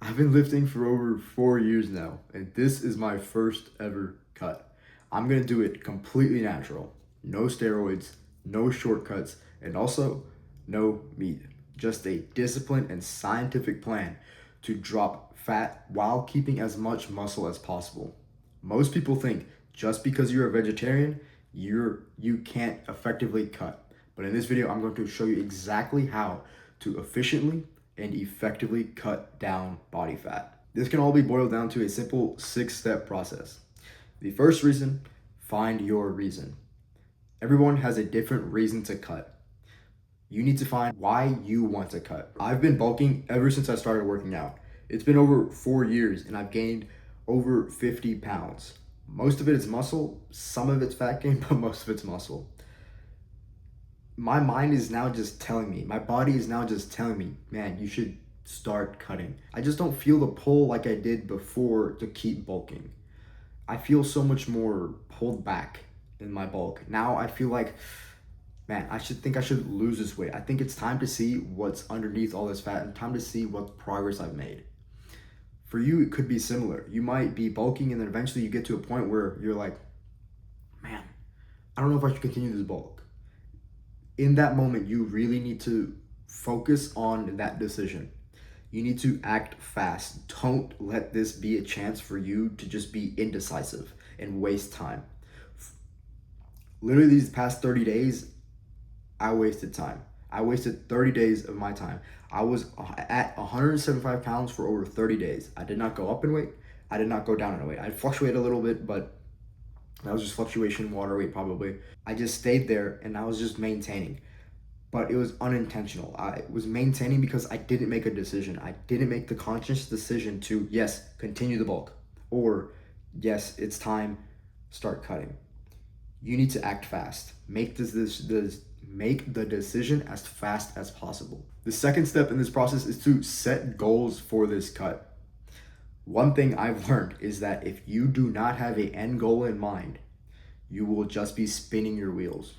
I've been lifting for over 4 years now, and this is my first ever cut. I'm gonna do it completely natural. No steroids, no shortcuts, and also no meat. Just a disciplined and scientific plan to drop fat while keeping as much muscle as possible. Most people think just because you're a vegetarian, you can't effectively cut. But in this video, I'm going to show you exactly how to efficiently and effectively cut down body fat. This can all be boiled down to a simple 6-step process. The first reason, find your reason. Everyone has a different reason to cut. You need to find why you want to cut. I've been bulking ever since I started working out. It's been over 4 years and I've gained over 50 pounds. Most of it is muscle, some of it's fat gain, but most of it's muscle. My mind is now just telling me, my body is now just telling me, man, you should start cutting. I just don't feel the pull like I did before to keep bulking. I feel so much more pulled back in my bulk. Now I feel like, man, I should lose this weight. I think it's time to see what's underneath all this fat and time to see what progress I've made. For you, it could be similar. You might be bulking and then eventually you get to a point where you're like, man, I don't know if I should continue this bulk. In that moment, you really need to focus on that decision. You need to act fast. Don't let this be a chance for you to just be indecisive and waste time. Literally these past 30 days, I wasted time. I wasted 30 days of my time. I was at 175 pounds for over 30 days. I did not go up in weight. I did not go down in weight. I fluctuated a little bit, but that was just fluctuation, water weight probably. I just stayed there and I was just maintaining. But it was unintentional. I was maintaining because I didn't make a decision. I didn't make the conscious decision to, yes, continue the bulk. Or, yes, it's time, start cutting. You need to act fast. Make the decision as fast as possible. The second step in this process is to set goals for this cut. One thing I've learned is that if you do not have an end goal in mind, you will just be spinning your wheels.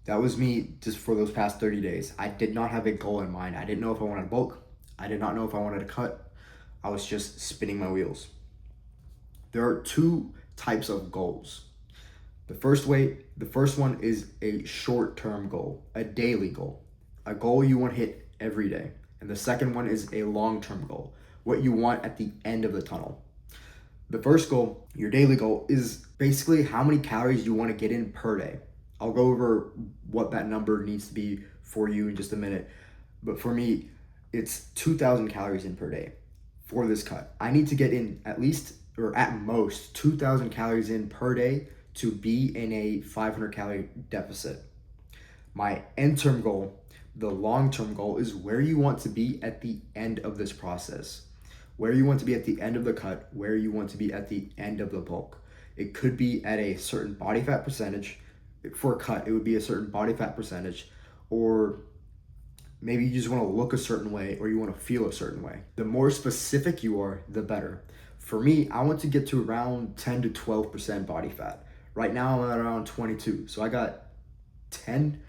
That was me just for those past 30 days. I did not have a goal in mind. I didn't know if I wanted to bulk. I did not know if I wanted to cut. I was just spinning my wheels. There are two types of goals. The first one is a short-term goal, a daily goal, a goal you want to hit every day. And the second one is a long-term goal, what you want at the end of the tunnel. The first goal, your daily goal, is basically how many calories you want to get in per day. I'll go over what that number needs to be for you in just a minute. But for me, it's 2,000 calories in per day for this cut. I need to get in at least, or at most, 2,000 calories in per day to be in a 500 calorie deficit. My end-term goal, the long-term goal, is where you want to be at the end of this process. Where you want to be at the end of the cut, where you want to be at the end of the bulk. It could be at a certain body fat percentage. For a cut, it would be a certain body fat percentage, or maybe you just want to look a certain way or you want to feel a certain way. The more specific you are, the better. For me, I want to get to around 10 to 12% body fat. Right now, I'm at around 22. So I got 10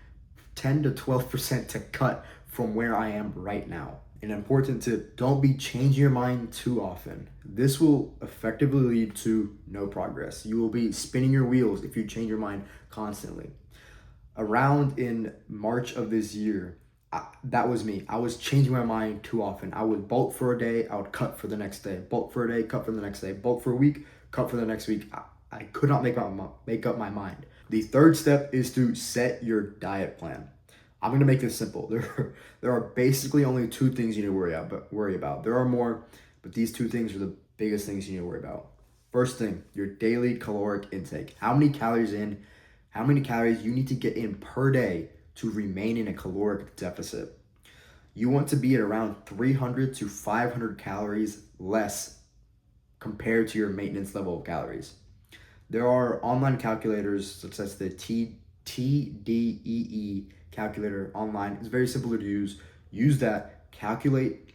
to 12% to cut from where I am right now. And important tip, don't be changing your mind too often. This will effectively lead to no progress. You will be spinning your wheels if you change your mind constantly. Around in March of this year, that was me. I was changing my mind too often. I would bulk for a day, I would cut for the next day. Bulk for a day, cut for the next day. Bulk for a week, cut for the next week. I could not make up my mind. The third step is to set your diet plan. I'm going to make this simple. There are basically only two things you need to worry about. There are more, but these two things are the biggest things you need to worry about. First thing, your daily caloric intake. How many calories you need to get in per day to remain in a caloric deficit. You want to be at around 300 to 500 calories less compared to your maintenance level of calories. There are online calculators such as the TDEE calculator online. It's very simple to use. Use that, calculate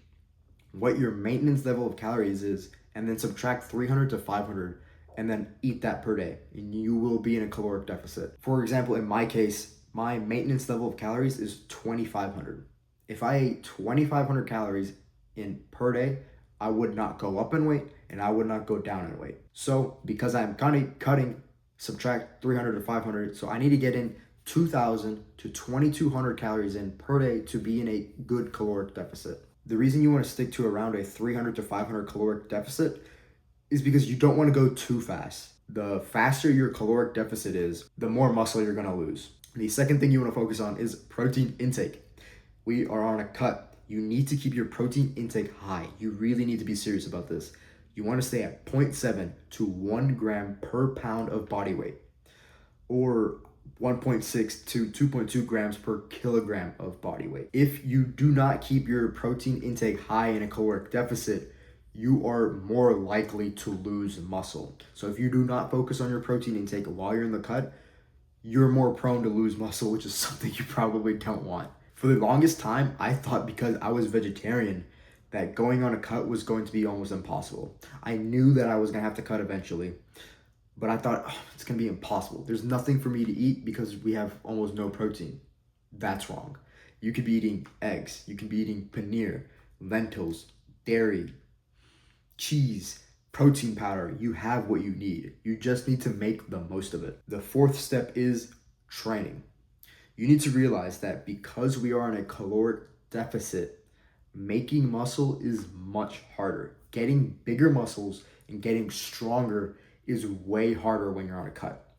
what your maintenance level of calories is, and then subtract 300 to 500, and then eat that per day, and you will be in a caloric deficit. For example, in my case, my maintenance level of calories is 2,500. If I ate 2,500 calories in per day, I would not go up in weight and I would not go down in weight. So because I'm kind of cutting, subtract 300 to 500, so I need to get in 2,000 to 2,200 calories in per day to be in a good caloric deficit. The reason you want to stick to around a 300 to 500 caloric deficit is because you don't want to go too fast. The faster your caloric deficit is, the more muscle you're going to lose. The second thing you want to focus on is protein intake. We are on a cut. You need to keep your protein intake high. You really need to be serious about this. You want to stay at 0.7 to 1 gram per pound of body weight, or 1.6 to 2.2 grams per kilogram of body weight. If you do not keep your protein intake high in a caloric deficit, you are more likely to lose muscle. So if you do not focus on your protein intake while you're in the cut, you're more prone to lose muscle, which is something you probably don't want. For the longest time, I thought because I was vegetarian that going on a cut was going to be almost impossible. I knew that I was going to have to cut eventually, but I thought, oh, it's going to be impossible. There's nothing for me to eat because we have almost no protein. That's wrong. You could be eating eggs. You could be eating paneer, lentils, dairy, cheese, protein powder. You have what you need. You just need to make the most of it. The fourth step is training. You need to realize that because we are in a caloric deficit, making muscle is much harder. Getting bigger muscles and getting stronger is way harder when you're on a cut.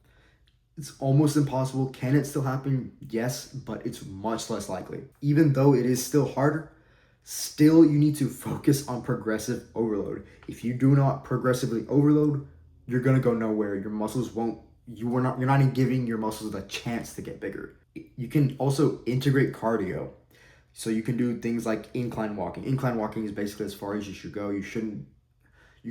It's almost impossible. Can it still happen? Yes, but it's much less likely. Even though it is still harder, still you need to focus on progressive overload. If you do not progressively overload, you're gonna go nowhere. Your muscles won't, you're not even giving your muscles the chance to get bigger. You can also integrate cardio. So you can do things like incline walking. Incline walking is basically as far as you should go. You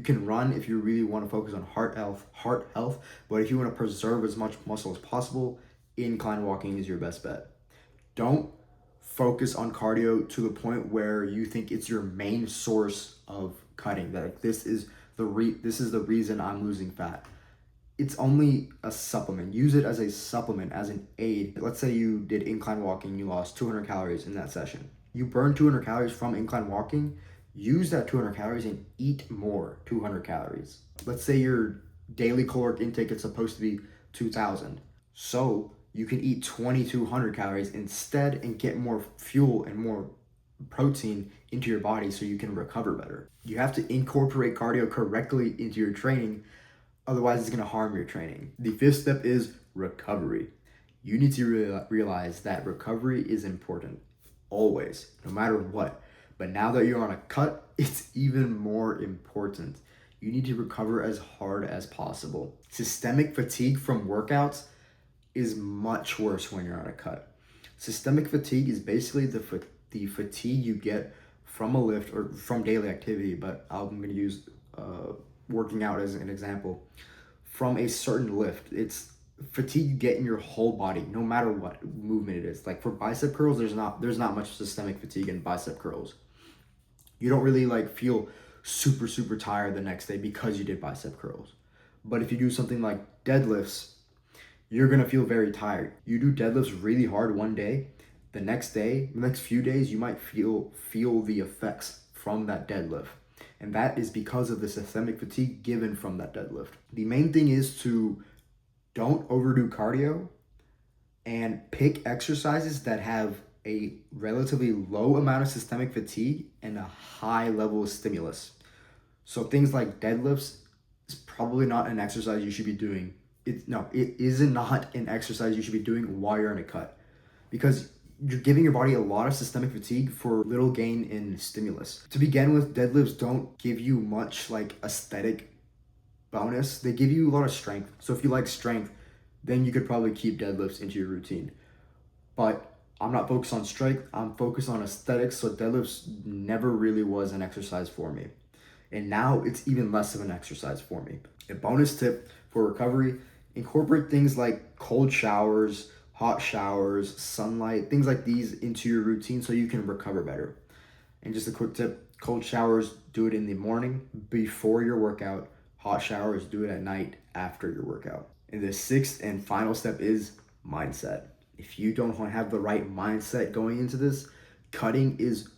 can run if you really want to focus on heart health, but if you want to preserve as much muscle as possible, incline walking is your best bet. Don't focus on cardio to the point where you think it's your main source of cutting. That like, this is the reason I'm losing fat. It's only a supplement. Use it as a supplement, as an aid. Let's say you did incline walking, you lost 200 calories in that session. You burn 200 calories from incline walking, use that 200 calories and eat more 200 calories. Let's say your daily caloric intake is supposed to be 2,000. So you can eat 2,200 calories instead and get more fuel and more protein into your body so you can recover better. You have to incorporate cardio correctly into your training. Otherwise, it's going to harm your training. The fifth step is recovery. You need to realize that recovery is important, always, no matter what. But now that you're on a cut, it's even more important. You need to recover as hard as possible. Systemic fatigue from workouts is much worse when you're on a cut. Systemic fatigue is basically the fatigue you get from a lift or from daily activity, but I'm going to use working out as an example. From a certain lift, it's fatigue you get in your whole body, no matter what movement it is. Like for bicep curls, there's not much systemic fatigue in bicep curls. You don't really like feel super tired the next day because you did bicep curls. But if you do something like deadlifts, you're gonna feel very tired. You do deadlifts really hard one day, the next few days, you might feel the effects from that deadlift. And that is because of the systemic fatigue given from that deadlift. The main thing is to don't overdo cardio and pick exercises that have a relatively low amount of systemic fatigue and a high level of stimulus. So things like deadlifts is probably not an exercise you should be doing. It is not an exercise you should be doing while you're in a cut, because you're giving your body a lot of systemic fatigue for little gain in stimulus. To begin with, deadlifts don't give you much like aesthetic bonus. They give you a lot of strength. So if you like strength, then you could probably keep deadlifts into your routine. But I'm not focused on strength, I'm focused on aesthetics, so deadlifts never really was an exercise for me. And now it's even less of an exercise for me. A bonus tip for recovery: incorporate things like cold showers, hot showers, sunlight, things like these into your routine so you can recover better. And just a quick tip: cold showers, do it in the morning before your workout. Hot showers, do it at night after your workout. And the sixth and final step is mindset. If you don't have the right mindset going into this, cutting is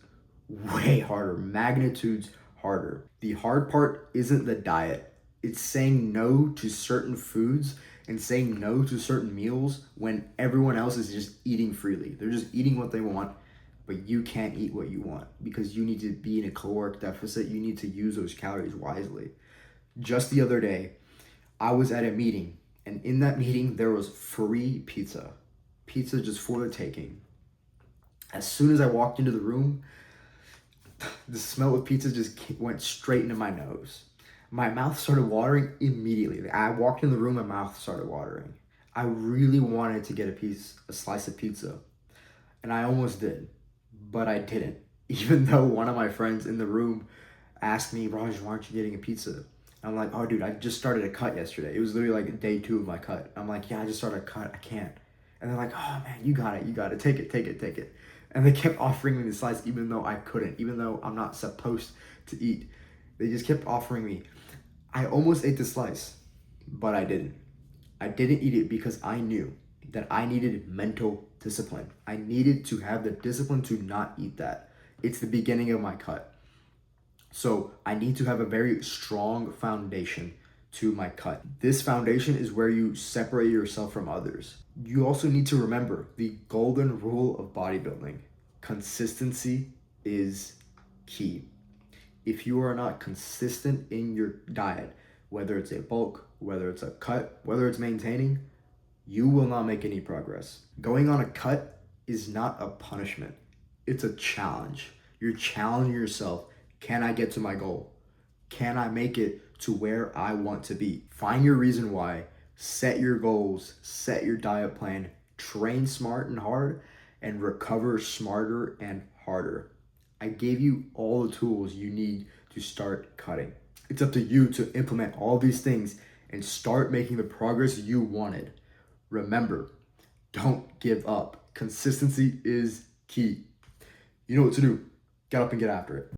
way harder, magnitudes harder. The hard part isn't the diet, it's saying no to certain foods and saying no to certain meals when everyone else is just eating freely. They're just eating what they want, but you can't eat what you want because you need to be in a caloric deficit. You need to use those calories wisely. Just the other day, I was at a meeting, and in that meeting, there was free pizza. Pizza just for the taking. As soon as I walked into the room, the smell of pizza just went straight into my nose. My mouth started watering immediately. I walked in the room, my mouth started watering. I really wanted to get a slice of pizza, and I almost did, but I didn't. Even though one of my friends in the room asked me, Raj, why aren't you getting a pizza? And I'm like, oh, dude, I just started a cut yesterday. It was literally like day 2 of my cut. I'm like, yeah, I just started a cut. I can't. And they're like, oh, man, you got it. You got it. Take it, take it, take it. And they kept offering me the slice even though I couldn't, even though I'm not supposed to eat. They just kept offering me. I almost ate the slice, but I didn't. I didn't eat it because I knew that I needed mental discipline. I needed to have the discipline to not eat that. It's the beginning of my cut. So I need to have a very strong foundation to my cut. This foundation is where you separate yourself from others. You also need to remember the golden rule of bodybuilding. Consistency is key. If you are not consistent in your diet, whether it's a bulk, whether it's a cut, whether it's maintaining, you will not make any progress. Going on a cut is not a punishment, it's a challenge. You're challenging yourself. Can I get to my goal? Can I make it to where I want to be? Find your reason why, set your goals, set your diet plan, train smart and hard, and recover smarter and harder. I gave you all the tools you need to start cutting. It's up to you to implement all these things and start making the progress you wanted. Remember, don't give up. Consistency is key. You know what to do. Get up and get after it.